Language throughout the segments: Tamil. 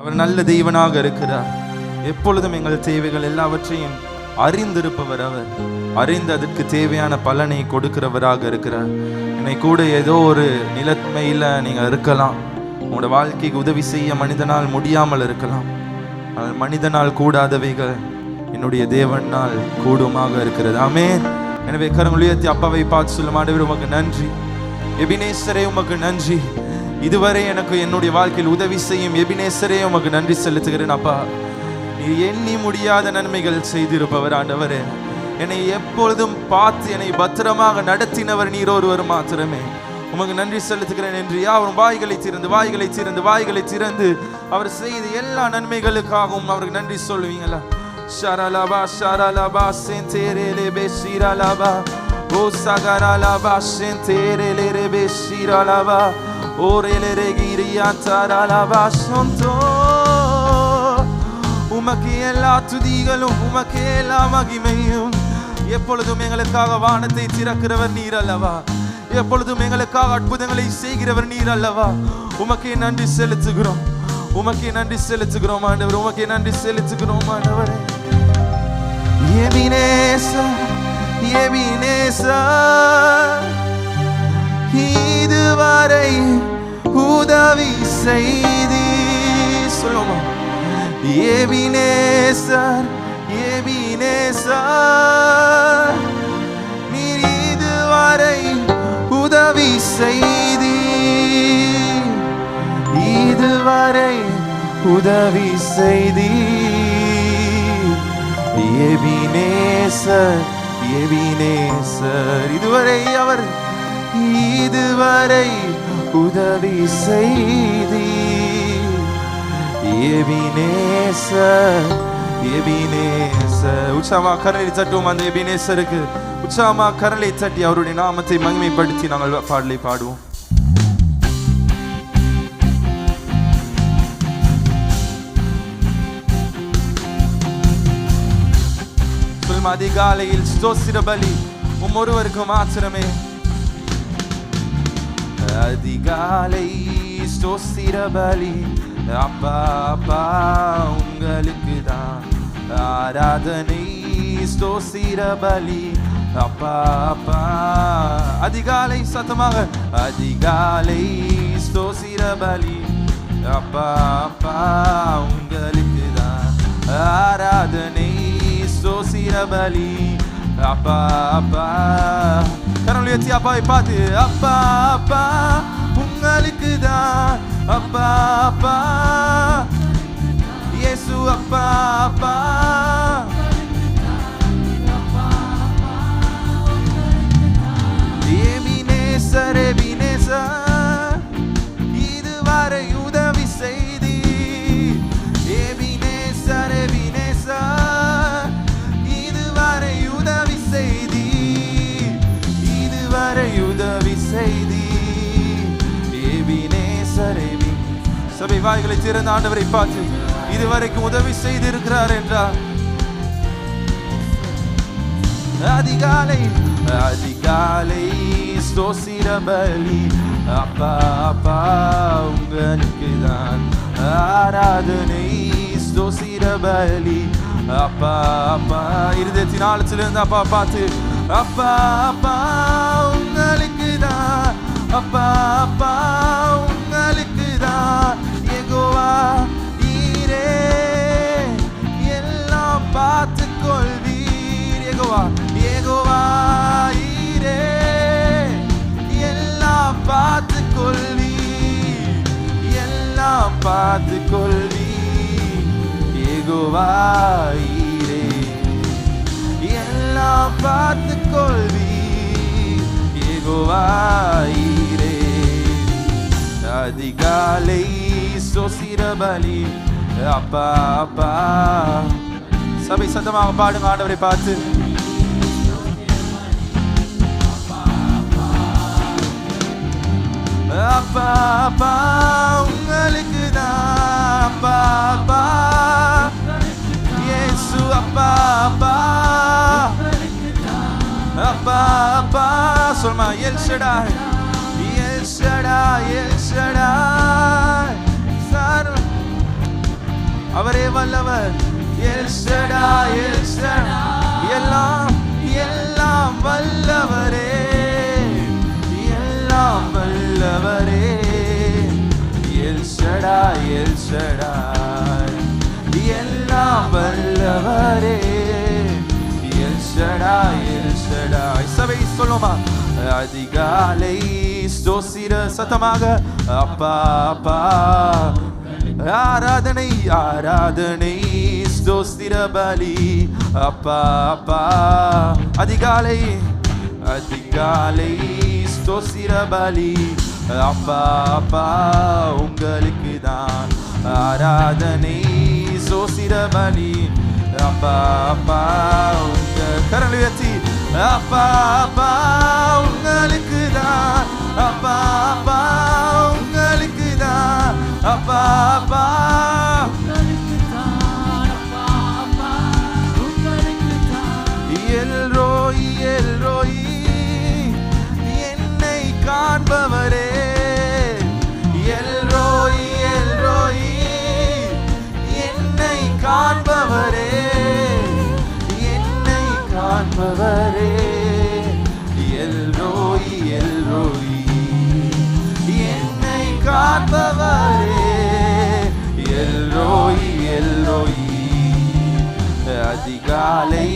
அவர் நல்ல தெய்வனாக இருக்கிறார். எப்பொழுதும் எங்கள் தேவைகள் எல்லாவற்றையும் அறிந்திருப்பவர். அவர் அறிந்து அதற்கு தேவையான பலனை கொடுக்கிறவராக இருக்கிறார். என்னை கூட ஏதோ ஒரு நிலைமையில் நீங்கள் இருக்கலாம். உங்களோட வாழ்க்கைக்கு உதவி செய்ய மனிதனால் முடியாமல் இருக்கலாம். ஆனால் மனிதனால் கூடாதவைகள் என்னுடைய தேவனால் கூடுமாக இருக்கிறது. ஆமென். எனவே கரங்களை உயர்த்தி அப்பாவை பார்த்து சொல்லும், ஆண்டவரே உமக்கு நன்றி, எபினேசரே உமக்கு நன்றி, இதுவரை எனக்கு என்னுடைய வாழ்க்கையில் உதவி செய்யும் எபினேசரே உமக்கு நன்றி செலுத்துகிறேன். அப்பா, நீ எண்ணி முடியாத நன்மைகள் செய்திருப்பவர். ஆண்டவரே, என்னை எப்பொழுதும் பார்த்து என்னை பத்திரமாக நடத்தினவர் நீர் ஒருவர் மாத்திரமே. உமக்கு நன்றி செலுத்துகிறேன் என்று யாரும் வாய்களை திறந்து அவர் செய்த எல்லா நன்மைகளுக்காகவும் அவருக்கு நன்றி சொல்லுவீங்களா? ஷரலபா ஷரலபா சென்டேரேலே பெஷிரலபா ஓ சகரலபா சென்டேரேலே பெஷிரலபா ஓரேலே கிரியாந்தரலபா சொந்தோ. உமக்கு எல்லா துதிகளும், உமக்கு எல்லா மகிமையும். எப்பொழுதும் எங்களுக்காக வானத்தை திறக்கிறவர் நீர் அல்லவா? எப்பொழுதும் எங்களுக்காக அற்புதங்களை செய்கிறவர் நீர் அல்லவா? உமக்கே நன்றி செலுத்துகிறோம், உமக்கே நன்றி செலுத்துகிறோம் ஆண்டவர், உமக்கே நன்றி செலுத்துகிறோம் ஆண்டவரே. எபினேசர், எபினேசர், இதுவரை உதவி செய்தி சொல்லுமா? எபினேசர், எபினேசர், நீர் இதுவரை உதவி செய்தி, இதுவரை உதவி செய்தி. எபினேசர், எபினேசர், இதுவரை அவர் இதுவரை உதவி செய்தி. Ebenezer, Ebenezer. உற்சாகமா கரலை தட்டுவோம். அந்த எபினேசருக்கு உற்சாகமா கரலை தட்டி அவருடைய நாமத்தை மகிமைப்படுத்தி நாங்கள் பாடலை பாடுவோம். அதிகாலையில் ஸ்தோத்திர பலி ஒருவருக்கு மாத்திரமே. அதிகாலை ஸ்தோத்திர பலி அப்பா அப்பா உங்களுக்கு தான் ஆராதனை. ஸ்தோத்திர பலி அப்பா அப்பா. அதிகாலை சத்தமாக, அதிகாலை ஸ்தோத்திர பலி அப்பா அப்பா உங்களுக்கு தான் ஆராதனை. ஸ்தோத்திர பலி அப்பா அப்பா. கரங்களை உயர்த்தி அப்பாவை பார்த்து, அப்பா அப்பா உங்களுக்கு தான் அப்பா அப்பா. இயேசு அப்பா அப்பா. எபினேசர், எபினேசர், இதுவரை உதவி செய்தி. எபினேசர், எபினேசர், இதுவரை உதவி செய்தி, இதுவரை உதவி செய்தி. Ebenezer, Ebenezer. சபை வாய்களை திறந்த ஆண்டவரை பார்த்து இதுவரைக்கும் உதவி செய்திருக்கிறார் என்றார். அதிகாலை, அதிகாலை ஸ்தோத்திர பலி அப்பா அப்பா உங்களுக்கு தான் ஆராதனை. ஸ்தோத்திர பலி அப்பா அப்பா. இருதயத்தின் ஆழத்திலிருந்து அப்பா பார்த்து, அப்பா அப்பா உங்களுக்கு தான் அப்பா அப்பா உங்களுக்கு தான். யெகோவா நீரே எல்லாம் பார்த்து கொள்வீர். யெகோவா, யெகோவா நீரே எல்லாம் பார்த்து கொள்வீர், எல்லாம் பார்த்து கொள்வீர். யெகோவா நீரே எல்லாம் பார்த்து கொள்வீர். யெகோவா நீரே. அதிகாலை ஸ்தோத்திர பலி அப்பா அப்பா. சபை சத்தமாக பாடுங்க ஆண்டவரை பார்த்து. அப்பா அப்பா உங்களுக்கு தான் அப்பா அப்பா. இயேசு அப்பா அப்பா அப்பா அப்பா. சொல்மா El Shaddai, El Shaddai, El Shaddai. அவரே வல்லவர். எல் ஷடாய், எல் ஷடாய், எல்லாம் எல்லாம் வல்லவரே, எல்லாம் வல்லவரே. எல் ஷடாய், எல் ஷடாய், எல்லாம் வல்லவரே. L Shaddai, El Shaddai. சபை சொல்லுமா? அதிகாலை ஸ்தோத்திர சத்தமாக அப்பா அப்பா. ஆராதனை ஆராதனை ஸ்தோத்திர பலி அப்பா அப்பா. அதிகாலை அதிகாலை ஸ்தோத்திர பலி அப்பா அப்பா. உங்களுக்கு தான் ஆராதனை ஸ்தோத்திர பலி அப்பா அப்பா. உங்க கரங்களை உயர்த்தி அப்பா அப்பா உங்களுக்கு தான், அப்பா அப்பா உங்களுக்கு தான், அப்பா அப்பா எல்ரோய் எல்ரோய் என்னை காண்பவரே. எல்ரோய் எல்ரோய் என்னை காண்பவரே, என்னை காண்பவரே. எல்ரோய் எல்ரோய் என்னை காண்பவரே. எல்ரோய் எல்ரோய். அதிகாலை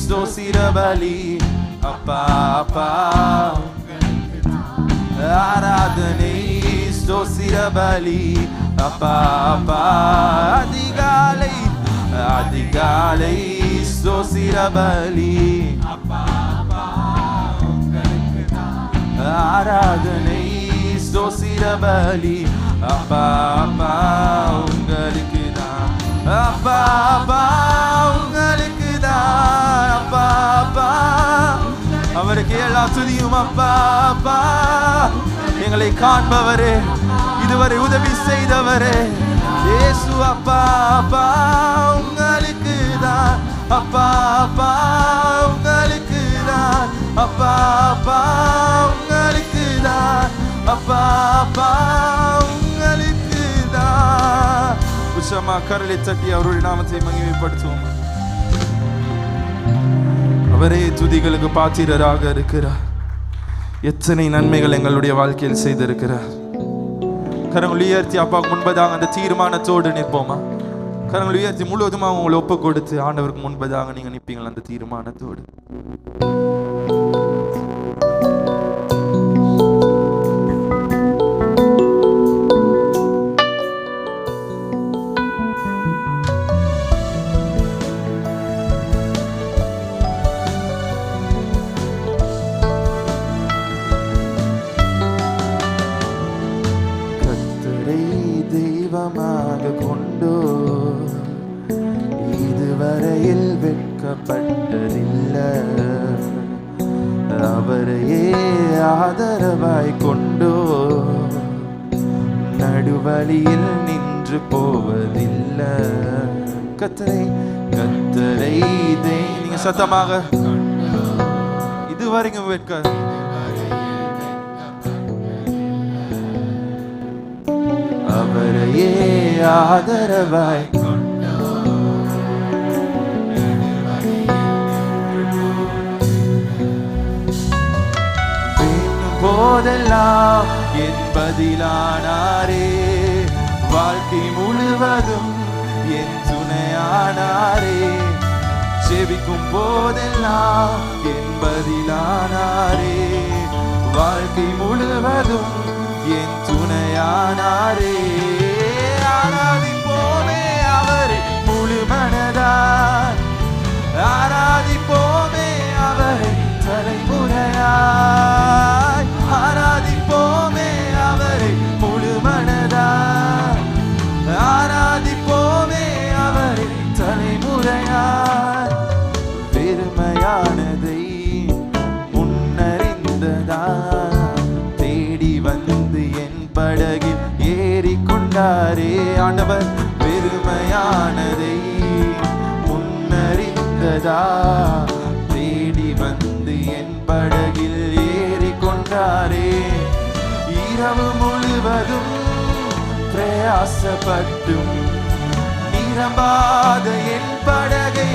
ஸ்தோத்திர பலி அப்பா அப்பா. ஆராதனை ஸ்தோத்திர பலி அப்பா அப்பா. அதிகாலை அதிகாலை ஸ்தோத்திர பலி அப்பா அப்பா. ஆராதனை ஸ்தோத்திர பலி அப்பா அப்பா. உங்களுக்கு தான், அப்பா அப்பா உங்களுக்கு தான், அப்பா அப்பா. அவருக்கு எல்லா துதியும் அப்பா அப்பா. எங்களை காண்பவரே, இதுவரை உதவி செய்தவரே இயேசு அப்பா அப்பா. உங்களுக்கு தான், அப்பா அப்பா உங்களுக்கு தான், அப்பா அப்பா உங்களுக்கு தான், அப்பா அப்பா உங்களுக்கு தான். உச்சமா கரலை தட்டி அவருடைய நாமத்தை மகிமைப்படுத்துவோம். அவரே துதிகளுக்கு பாத்திரராக இருக்கிறார். எத்தனை நன்மைகள் எங்களுடைய வாழ்க்கையில் செய்திருக்கிறார். கரங்கள் உயர்த்தி அப்பாவுக்கு முன்பதாக அந்த தீர்மானத்தோடு நிற்போமா? கரங்கள் உயர்த்தி முழுவதுமாக உங்களை ஒப்பு கொடுத்து ஆண்டவருக்கு முன்பதாக நீங்க நிற்பீங்கள் அந்த தீர்மானத்தோடு. கொண்டோ இதுவரையில் வெட்கப்பட்டதில்லை. அவரையே ஆதரவாய் கொண்டோ நடுவழியில் நின்று போவதில்லை. கத்தரை கத்தரை நீங்க சத்தமாக இதுவரைக்கும் வெட்க அவரையே ஆதரவாய் போதெல்லாம் என் பதிலானாரே. வாழ்க்கை முழுவதும் என் துணையானாரே. செபிக்கும் போதெல்லாம் என் பதிலானாரே. வாழ்க்கை முழுவதும் என் துணையானாரே. ஆராதிப்போமே அவரை முழு மனதாய், ஆராதிப்போமே அவரை தலைமுறையாய், ஆராதிப்போமே அவரை முழு மனதாய், ஆராதிப்போமே அவரை தலைமுறையாய். பெருமையானதை முன்னறிந்ததா தேடி வந்து என் படகில் ஏறிக்கொண்டாரே. ஆண்டவர் பெருமையானதை முன்னறிந்ததா தேடி வந்து என் படகில் ஏறிக்கொண்டாரே. இரவு முழுவதும் பிரயாசப்பட்டும் நிரம்பாத என் படகை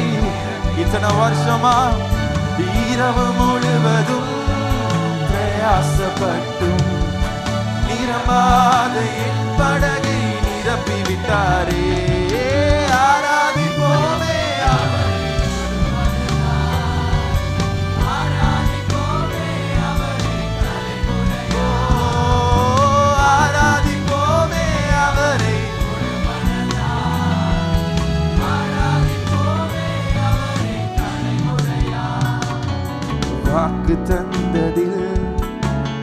இத்தனை வருஷமா இரவு முழுவதும் பிரயாசப்பட்டும் நிரம்பாத என் படகை நிரப்பி விட்டாரே. ஆராதிப்போமே வாக்கு தந்ததில்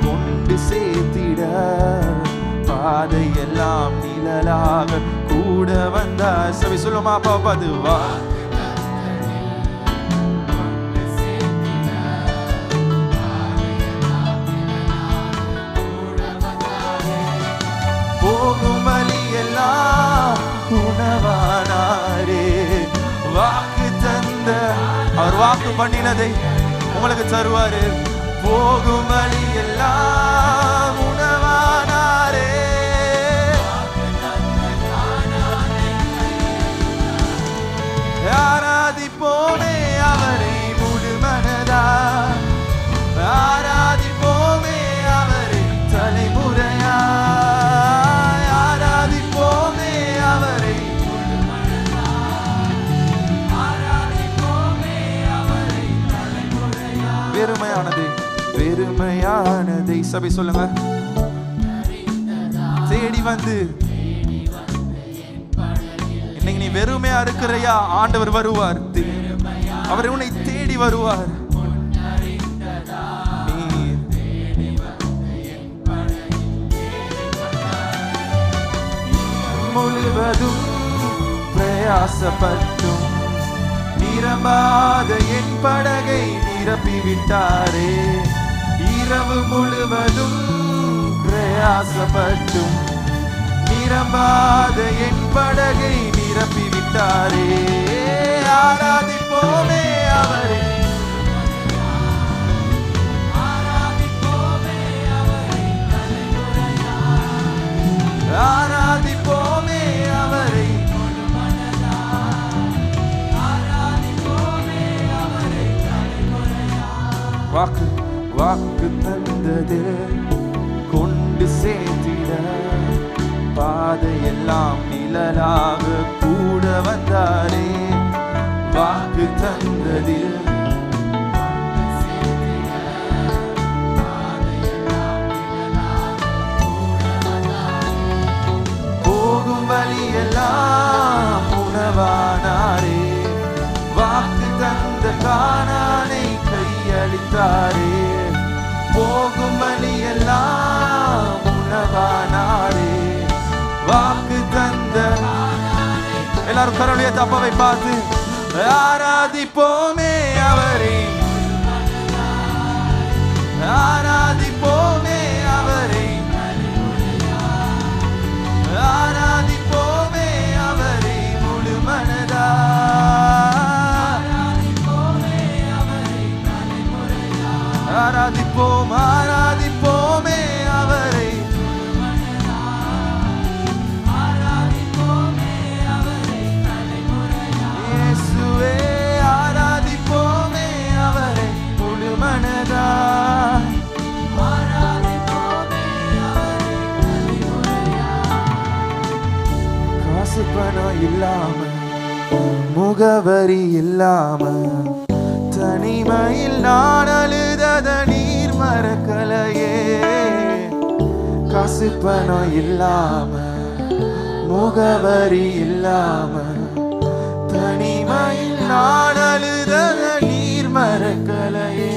கொண்டு சேர்த்திட பாதையெல்லாம் நிழலாக கூட வந்தார். சபை சொல்லுமா பாப்பாது வா போகும் வழியெல்லாம் உணவானாரே. வாக்கு தந்த அவர் வாக்கு பண்ணினதை உங்களுக்கு தருவாரு. போகும் வழி எல்லாம் உணவானாரே. ஆராதிப்போமே அவரை முழு மனதா, ஆராதிப்போமே அவரை தலைமுறையா, ஆராதிப்போமே அவரை முழு மனதா, ஆராதிப்போமே அவரை தலைமுறையா. பெருமையானது பெருமையானதை சபை சொல்லுங்க. தேடி வந்து இன்னைக்கு நீ வெறுமையா இருக்கிறையா, ஆண்டவர் வருவார். அவர் உன்னை தேடி வருவார். முழுவதும் பிரயாசப்பட்டும் நிரம்பாத என் படகை நிரப்பி விட்டாரே. இரவு முழுவதும் பிரயாசப்பட்டும் நிரம்பாத என் படகை நிரப்பி விட்டாரே. ஆராதிப்போமே அவரை, ஆராதிப்போமே அவரை தலைமுறையா, ஆராதிப்போமே அவரை முழு மனதா, ஆராதிப்போமே அவரை தலைமுறையா. வாக்கு வாக்கு தந்தது கொண்டு சேர்த்திட பாதையெல்லாம் நிழலாக கூட வந்தாரே. வாக்கு தந்ததில் போகும் வழியெல்லாம் உணவானாரே. வாக்கு தந்த கானானை கையளித்தாரே. போகும் வழியெல்லாம் உணவானாரே. வாக்கு தந்த எல்லாரும் கரனுடைய தப்பாவை பார்த்து ஆராதிப்போமே அவரை, ஆராதிப்போமே அவரை, ஆராதிப்போமே அவரை முழு மனதா, ஆராதிப்போம் ஆராதிப்போமே அவரை, இயேசுவே ஆராதிப்போமே அவரை முழு மனதா, காசு பணம் இல்லாம முகவரி இல்லாம தனிமையில் நான் அழுதத நீர் மறக்கலையே. காசு பணம் இல்லாம முகவரி இல்லாம தனிமையில் நான் அழுதத நீர் மறக்கலையே.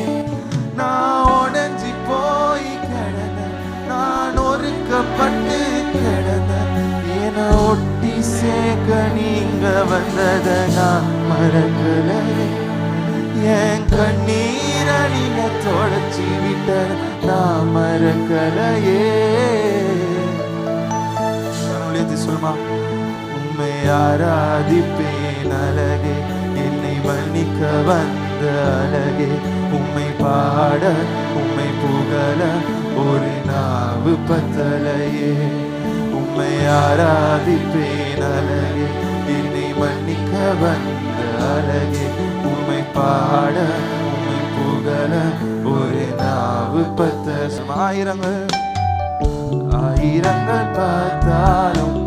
நான் உடைஞ்சி போய் கிடந்த, நான் ஒருக்கப்பட்டு கிடந்த, என ஒட்டி சேர்க்க நீங்க வந்தத நான் மறக்கலையே. என் கண்ணீர நீங்க தொடச்சி விட்ட நான் மறக்கலையே. சொல்லுமா, உம்மை ஆராதிப்பேன் அழகே, என்னை மன்னிக்க வந்த அழகே. உம்மை பாட உம்மை புகழ ஒரு நாவு பத்தலையே. உம்மை ஆராதிப்பேன் அழகே, என்னை வந்த அழகே உம்மை பாட உம்மை புகழ ஒரு நாவு பத்தம். ஆயிரங்கள் பார்த்தாலும்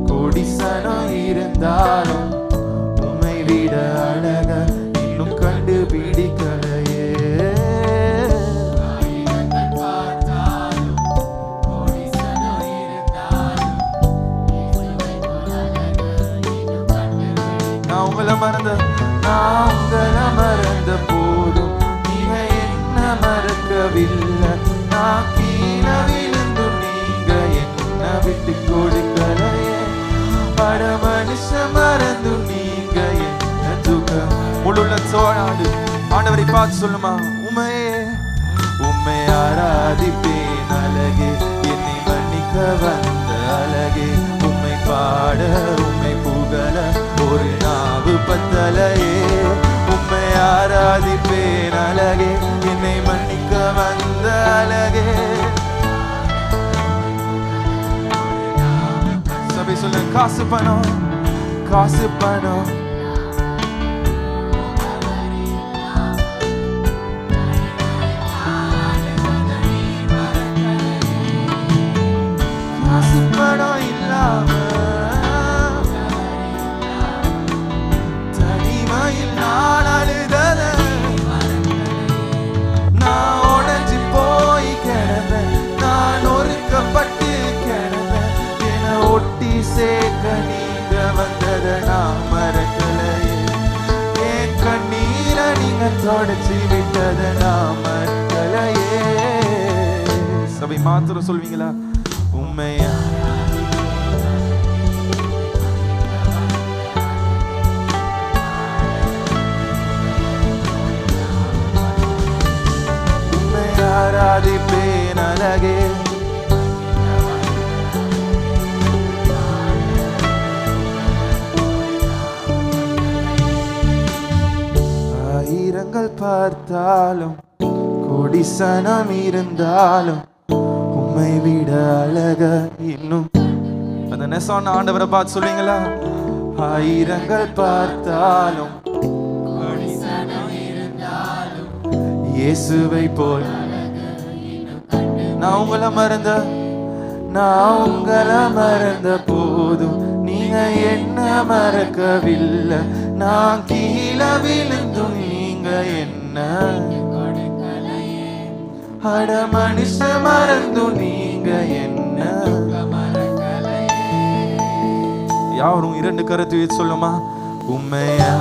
கோடிசனம் இருந்தாலும் உம்மை விட அழக இன்னும் கண்டுபிடிக்கலையே. நான் உங்களை மறந்த போதும் நீங்க என்ன மறக்கவில்லை. நான் கீழே விழுந்தும் நீங்க என்ன விட்டு கொடுக்கலையே. பட மனுஷ மறந்தும் நீங்க என்ன தூக்க முழுள்ள சோழாடு. ஆண்டவரை பார்த்து சொல்லுமா, உம்மை ஆராதிப்பேன் அழகே என்னை மன்னிக்க வந்த அழகே உம்மை பாட உம்மை புகழ ஒரு நாவு பத்தலையே. உம்மை ஆராதிப்பேன் அழகே என்னை மன்னிக்க வந்த அழகே. சபை சொல்ல, காசு பணம் காசு பணம் காசு பணம் இல்லாம தனிமையில் நான் அழுதத நான் உடைஞ்சு போய் கிடந்தேன். நான் ஒருக்கப்பட்டு கிடந்தேன். என ஒட்டி சேர்க்க நீங்க வந்தத நான் மறக்கலையே. என் கண்ணீரை நீங்க தொடச்சி விட்டத நான் மறக்கலையே. சபை மாத்திரம் சொல்வீங்களா, உண்மையா உம்மை ஆராதிப்பேன் அழகே. ஆயிரங்கள் பார்த்தாலும் கோடிசனம் இருந்தாலும் உம்மை விட அழக இன்னும். அந்த நெசான ஆண்டவரை பார்த்து சொல்லுவீங்களா, ஆயிரங்கள் பார்த்தாலும் இயேசுவை போல். நான் உங்களை மறந்த போதும் நீங்க என்ன மறக்கவில்லை. நான் கீழே விழுந்தும் நீங்க என்ன அட மனுஷ மறந்தும் நீங்க என்ன. யாரும் இரண்டு கருத்து சொல்லுமா, உம்மையா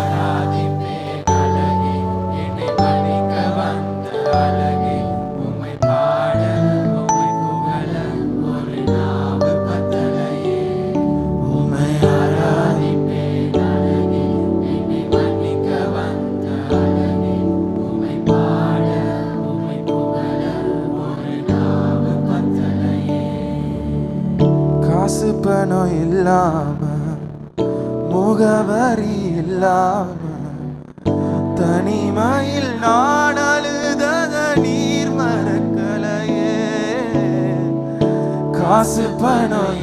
காசு பணம் இல்லாம முகவரி இல்லாம தனிமையில் நான் அழுதத நீர் மறக்கலையே. காசு பணம்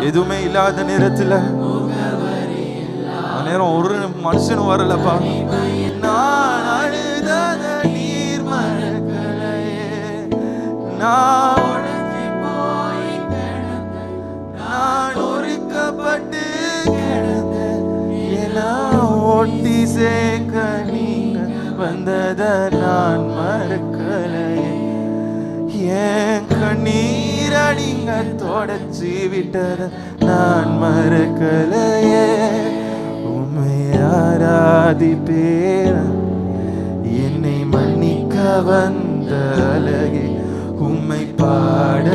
எதுவுமே இல்லாத நேரத்துல நேரம் ஒரு மனுஷனும் வரலப்பா. நான் அழுதத நீர் மறக்கலையே. நான் ஒருக்கப்பட்டு கிடந்தேன். ஒட்டி சேர்க்க நீங்க வந்தத நான் மறக்கலையே. என் கண்ணீர நீங்க தொடச்சி விட்டத நான் மறக்கலையே. உம்மை ஆராதிப்பேன் என்னை மன்னிக்க வந்த அழகே உம்மை பாட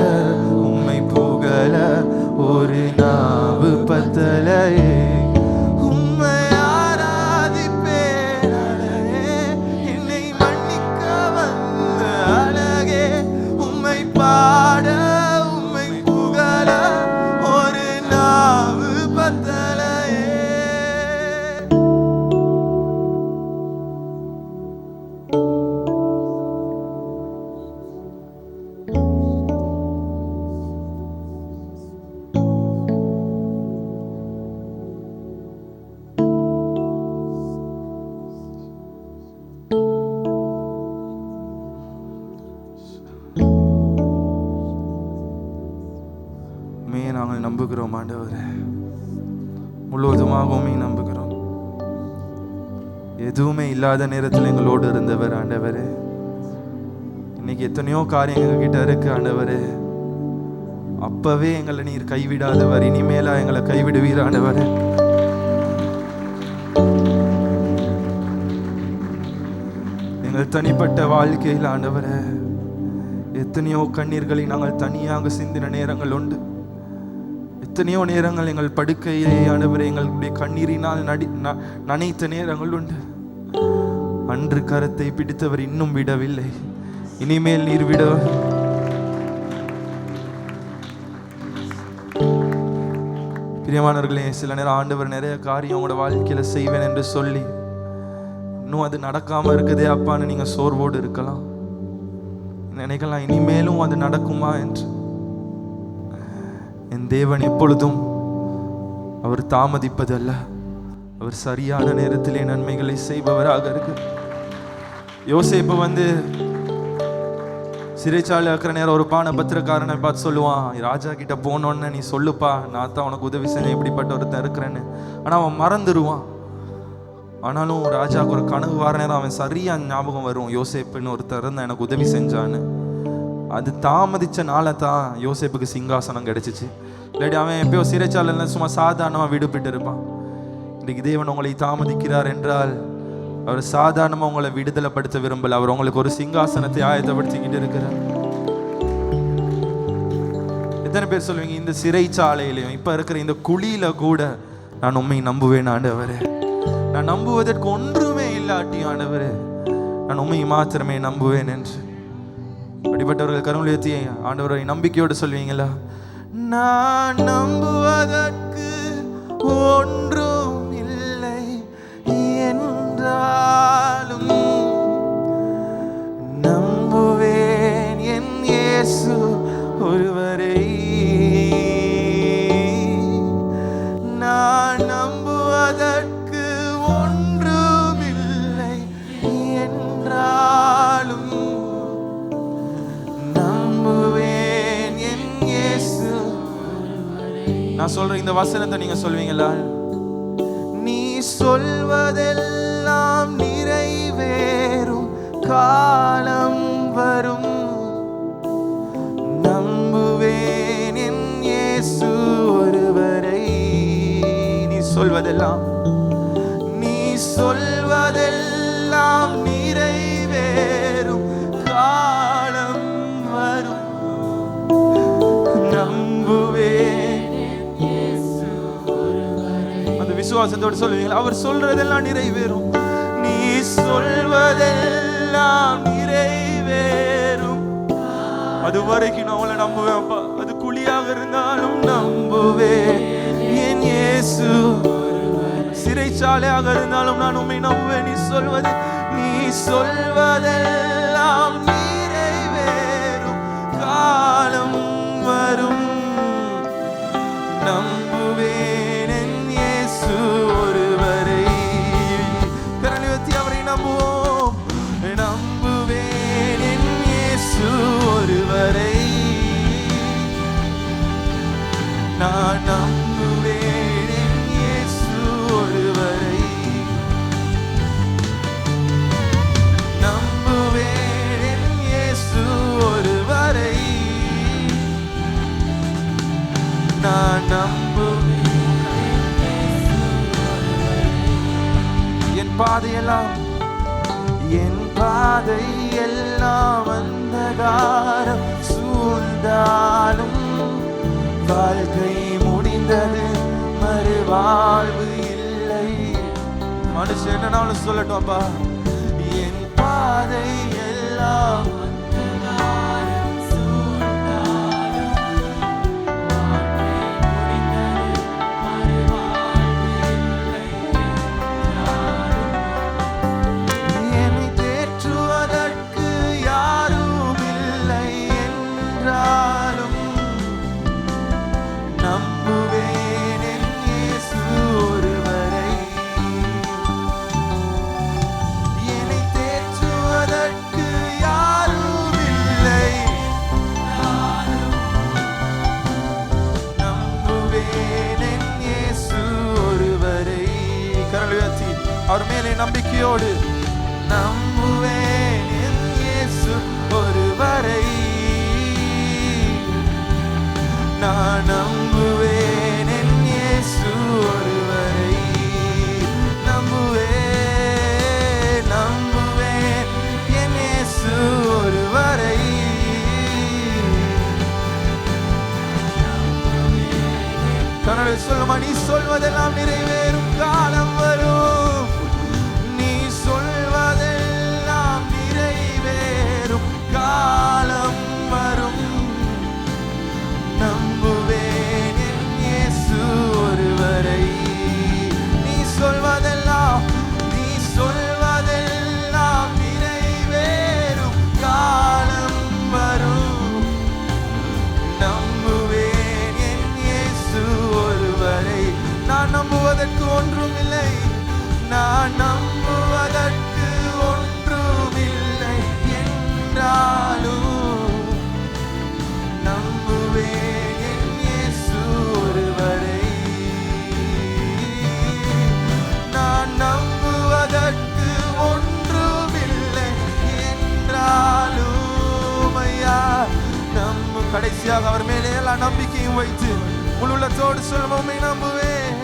உம்மை புகழ ஒரு நாவு பத்தலையே. உம்மை ஆராதிப்பேன் அழகே என்னை மன்னிக்க வந்த அழகே உம்மை பாட உம்மை புகழ ஒரு நாவு பத்தலையே. நம்புகிறோம் ஆண்டவரே, முழுவதுமாக உம்மை நம்புகிறோம். எதுவுமே இல்லாத நேரத்தில் எங்களோடு இருந்தவர் ஆண்டவரே. இன்னைக்கு எத்தனையோ காரியங்கள் கிட்ட இருக்கு ஆண்டவரே. அப்பவே எங்களை நீர் கைவிடாதவர், இனிமேலா எங்களை கைவிடுவீர் ஆண்டவரே. எங்கள் தனிப்பட்ட வாழ்க்கையில் ஆண்டவரே எத்தனையோ கண்ணீர்களை நாங்கள் தனியாக சிந்தின நேரங்கள் உண்டு. எத்தனையோ நேரங்கள் எங்கள் படுக்கையிலே ஆண்டவரே எங்களுடைய கண்ணீரினால் நனைத்த நேரங்கள் உண்டு. அன்று கரத்தை பிடித்தவர் இன்னும் விடவில்லை, இனிமேல் நீர் விட. பிரியமானவர்களே, சில நேரம் ஆண்டவர் நிறைய காரியம் உங்களோட வாழ்க்கையில செய்வேன் என்று சொல்லி இன்னும் அது நடக்காம இருக்குதே அப்பான்னு நீங்க சோர்வோடு இருக்கலாம், நினைக்கலாம் இனிமேலும் அது நடக்குமா என்று. என் தேவன் எப்பொழுதும் அவர் தாமதிப்பது அல்ல, அவர் சரியான நேரத்திலே நன்மைகளை செய்பவராக இருக்கு. யோசேப்பு சிறைச்சாலை இருக்கிற நேரம் ஒரு பத்திரக்காரனை பார்த்து சொல்லுவான், ராஜா கிட்ட போனோன்னு நீ சொல்லுப்பா, நான் தான் உனக்கு உதவி செய்ய எப்படிப்பட்ட ஒருத்தன் இருக்கிறேன்னு. ஆனா அவன் மறந்துடுவான். ஆனாலும் ராஜாவுக்கு ஒரு கனவு வர நேரம் அவன் சரியா ஞாபகம் வரும், யோசேப்புன்னு ஒருத்தர் இருந்தா எனக்கு உதவி செஞ்சான்னு. அது தாமதிச்சனால தான் யோசேப்புக்கு சிங்காசனம் கிடைச்சிச்சு. இல்லாட்டி அவன் எப்பயோ சிறைச்சாலையில சும்மா சாதாரணமாக விடுபட்டு இருப்பான். இன்றைக்கு தேவன் உங்களை தாமதிக்கிறார் என்றால் அவர் சாதாரணமாக உங்களை விடுதலைப்படுத்த விரும்பல, அவர் உங்களுக்கு ஒரு சிங்காசனத்தை ஆயத்தப்படுத்திக்கிட்டு இருக்கிறார். எத்தனை பேர் சொல்லுவீங்க, இந்த சிறைச்சாலையிலையும் இப்ப இருக்கிற இந்த குழியில கூட நான் உண்மை நம்புவேன் ஆண்டவரே, நான் நம்புவதற்கு ஒன்றுமே இல்லாட்டி ஆண்டவரே நான் உண்மை மாத்திரமே நம்புவேன் என்று. அப்படிப்பட்டவர்கள் கருணை ஏற்றி ஆண்டவரை நம்பிக்கையோடு சொல்வீங்களா? நான் நம்புவதற்கு ஒன்றும் இல்லை என்றாலும் நம்புவேன் என் இயேசு ஒருவரை. நான் நம்புவதற்கு ஒன்றும் இல்லை என்றாலும் நம்புவேன் என் இயேசு. நான் சொல்றேன் இந்த வசனத்தை நீங்க சொல்வீங்களா? நீ சொல்வதெல்லாம் நிறைவேறும் காலம் வரும், நம்புவேன் என் இயேசு ஒருவரை. நீ சொல்வதெல்லாம் நிறைவேறும் காலம் வரும், நம்புவேன். அந்த விசுவாசத்தோடு சொல்லுவீங்களா? அவர் சொல்றதெல்லாம் நிறைவேறும். நீ சொல்வதெல்லாம் நிறைவேறும். அது வரைக்கும் நான் அவளை நம்புவேன்ப்பா. அது குழியாக இருந்தாலும் நம்புவேன் என் இயேசு. சிறைச்சாலையாக இருந்தாலும் நான் உம்மை நம்புவேன். நீ சொல்வதெல்லாம் நிறைவேறும் காலம் வரும், நம்புவேன் என் இயேசு ஒருவரை. கரணிவத்தி அவரை நம்புவோம். நம்புவேன் என் இயேசு ஒருவரை. நான் நம்புவேன் என் இயேசு ஒருவரை. நம்புவேன் என் இயேசு ஒருவரை. நான் நம்புவேன். என் பாதையெல்லாம் அந்தகாரம் சூழ்ந்தாலும் வாழ்க்கை முடிந்தது, மறுவாழ்வு இல்லை. மனுஷன் என்னன்னாலும் சொல்லட்டும் அப்பா, என் பாதையெல்லாம் யாரும் அவர் மேலே நம்பிக்கையோடு நம்புவேன் என் இயேசு ஒருவரை, நான் நம்புவேன் என் இயேசு ஒருவரை, நம்புவேன் நம்புவேன் என் இயேசு ஒருவரை. கனவு சொல்லுமா, நீ சொல்வதெல்லாம் நிறைவேறும் காலம் வரும், நீ சொல்வதெல்லாம் நிறைவேறும் காலம் வரும். நம்புவேன் என் இயேசு ஒருவரை, நீ சொல்வதெல்லாம் நிறைவேறும் காலம் வரும். நம்புவேன் என் இயேசு ஒருவரை. நான் நம்புவதற்கு ஒன்றுமில்லை, நான் நம்புவதற்கு ஒன்றுமில்லை என்றாலும் நம்புவேன் என் இயேசு ஒருவரை. நான் நம்புவதற்கு ஒன்றுமில்லை என்றாலும் ஐயா கடைசியாக அவர் மேலே எல்லா நம்பிக்கையும் வைத்து முழு உள்ளத்தோடு சொல்லுவோமே, நம்புவேன்